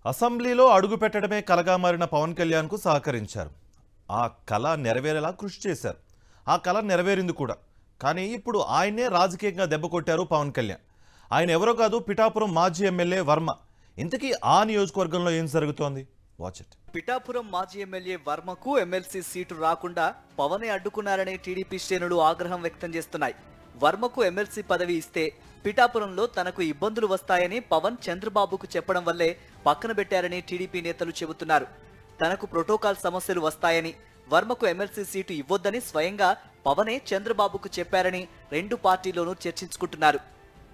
అసెంబ్లీలో అడుగు పెట్టడమే కలగా మారిన పవన్ కళ్యాణ్కు సహకరించారు. ఆ కళ నెరవేరేలా కృషి చేశారు. ఆ కళ నెరవేరింది కూడా. కానీ ఇప్పుడు ఆయన్నే రాజకీయంగా దెబ్బకొట్టారు పవన్ కళ్యాణ్. ఆయన ఎవరో కాదు, పిఠాపురం మాజీ ఎమ్మెల్యే వర్మ. ఇంతకీ ఆ నియోజకవర్గంలో ఏం జరుగుతోంది? Watch it. పిఠాపురం మాజీ ఎమ్మెల్యే వర్మకు ఎమ్మెల్సీ సీటు రాకుండా పవనే అడ్డుకున్నారని టీడీపీ శ్రేణులు ఆగ్రహం వ్యక్తం చేస్తున్నాయి. వర్మకు ఎమ్మెల్సీ పదవి ఇస్తే పిఠాపురంలో తనకు ఇబ్బందులు వస్తాయని పవన్ చంద్రబాబుకు చెప్పడం వల్లే పక్కన పెట్టారని టీడీపీ నేతలు చెబుతున్నారు. తనకు ప్రోటోకాల్ సమస్యలు వస్తాయని, వర్మకు ఎమ్మెల్సీ సీటు ఇవ్వొద్దని స్వయంగా పవనే చంద్రబాబుకు చెప్పారని రెండు పార్టీలోనూ చర్చించుకుంటున్నారు.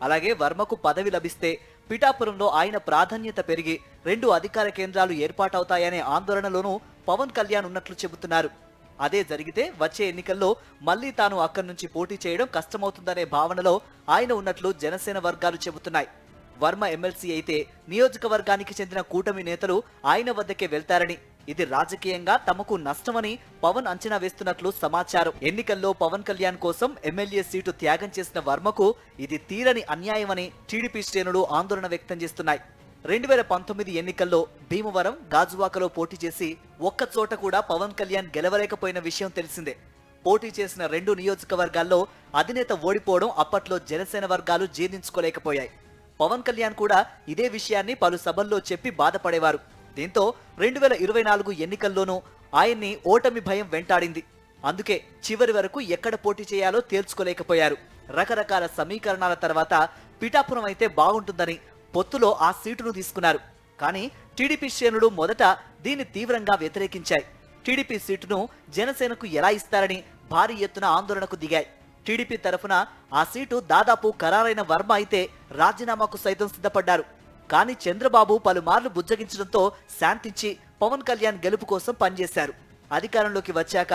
అలాగే వర్మకు పదవి లభిస్తే పిఠాపురంలో ఆయన ప్రాధాన్యత పెరిగి 2 అధికార కేంద్రాలు ఏర్పాటవుతాయనే ఆందోళనలోనూ పవన్ కళ్యాణ్ ఉన్నట్లు చెబుతున్నారు. అదే జరిగితే వచ్చే ఎన్నికల్లో మళ్లీ తాను అక్కడి నుంచి పోటీ చేయడం కష్టమవుతుందనే భావనలో ఆయన ఉన్నట్లు జనసేన వర్గాలు చెబుతున్నాయి. వర్మ ఎమ్మెల్సీ అయితే నియోజకవర్గానికి చెందిన కూటమి నేతలు ఆయన వద్దకే వెళ్తారని, ఇది రాజకీయంగా తమకు నష్టమని పవన్ అంచనా వేస్తున్నట్లు సమాచారం. ఎన్నికల్లో పవన్ కళ్యాణ్ కోసం ఎమ్మెల్యే సీటు త్యాగం చేసిన వర్మకు ఇది తీరని అన్యాయమని టీడీపీ శ్రేణులు ఆందోళన వ్యక్తం చేస్తున్నాయి. 2019 ఎన్నికల్లో భీమవరం, గాజువాకలో పోటీ చేసి ఒక్కచోట కూడా పవన్ కళ్యాణ్ గెలవలేకపోయిన విషయం తెలిసిందే. పోటీ చేసిన 2 నియోజకవర్గాల్లో అధినేత ఓడిపోవడం అప్పట్లో జనసేన వర్గాలు జీర్ణించుకోలేకపోయాయి. పవన్ కళ్యాణ్ కూడా ఇదే విషయాన్ని పలు సభల్లో చెప్పి బాధపడేవారు. దీంతో 2024 ఎన్నికల్లోనూ ఆయన్ని ఓటమి భయం వెంటాడింది. అందుకే చివరి వరకు ఎక్కడ పోటీ చేయాలో తేల్చుకోలేకపోయారు. రకరకాల సమీకరణాల తర్వాత పిఠాపురం అయితే బాగుంటుందని పొత్తులో ఆ సీటును తీసుకున్నారు. కానీ టీడీపీ శ్రేణులు మొదట దీన్ని తీవ్రంగా వ్యతిరేకించాయి. టీడీపీ సీటును జనసేనకు ఎలా ఇస్తారని భారీ ఎత్తున ఆందోళనకు దిగాయి. టీడీపీ తరఫున ఆ సీటు దాదాపు ఖరారైన వర్మ అయితే రాజీనామాకు సైతం సిద్ధపడ్డారు. కానీ చంద్రబాబు పలుమార్లు బుజ్జగించడంతో శాంతించి పవన్ కళ్యాణ్ గెలుపు కోసం పనిచేశారు. అధికారంలోకి వచ్చాక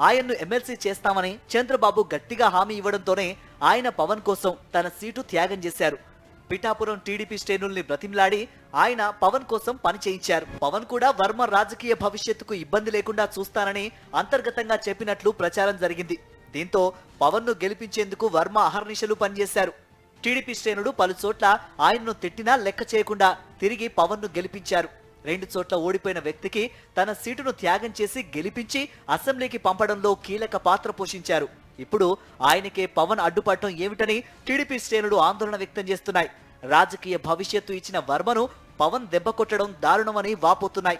ఆయన్ను ఎమ్మెల్సీ చేస్తామని చంద్రబాబు గట్టిగా హామీ ఇవ్వడంతోనే ఆయన పవన్ కోసం తన సీటు త్యాగం చేశారు. పిఠాపురం టీడీపీ శ్రేణుల్ని బ్రతిమలాడి ఆయన పవన్ కోసం పని చేయించారు. పవన్ కూడా వర్మ రాజకీయ భవిష్యత్తుకు ఇబ్బంది లేకుండా చూస్తానని అంతర్గతంగా చెప్పినట్లు ప్రచారం జరిగింది. దీంతో పవన్ ను గెలిపించేందుకు వర్మ అహర్నిశలు పనిచేశారు. టీడీపీ శ్రేణులు పలు చోట్ల ఆయన్ను తిట్టినా లెక్క చేయకుండా తిరిగి పవన్ ను గెలిపించారు. 2 చోట్ల ఓడిపోయిన వ్యక్తికి తన సీటును త్యాగం చేసి గెలిపించి అసెంబ్లీకి పంపడంలో కీలక పాత్ర పోషించారు. ఇప్పుడు ఆయనకే పవన్ అడ్డుపడటం ఏమిటని టీడీపీ శ్రేణులు ఆందోళన వ్యక్తం చేస్తున్నాయి. రాజకీయ భవిష్యత్తు ఇచ్చిన వర్మను పవన్ దెబ్బ కొట్టడం దారుణమని వాపోతున్నాయి.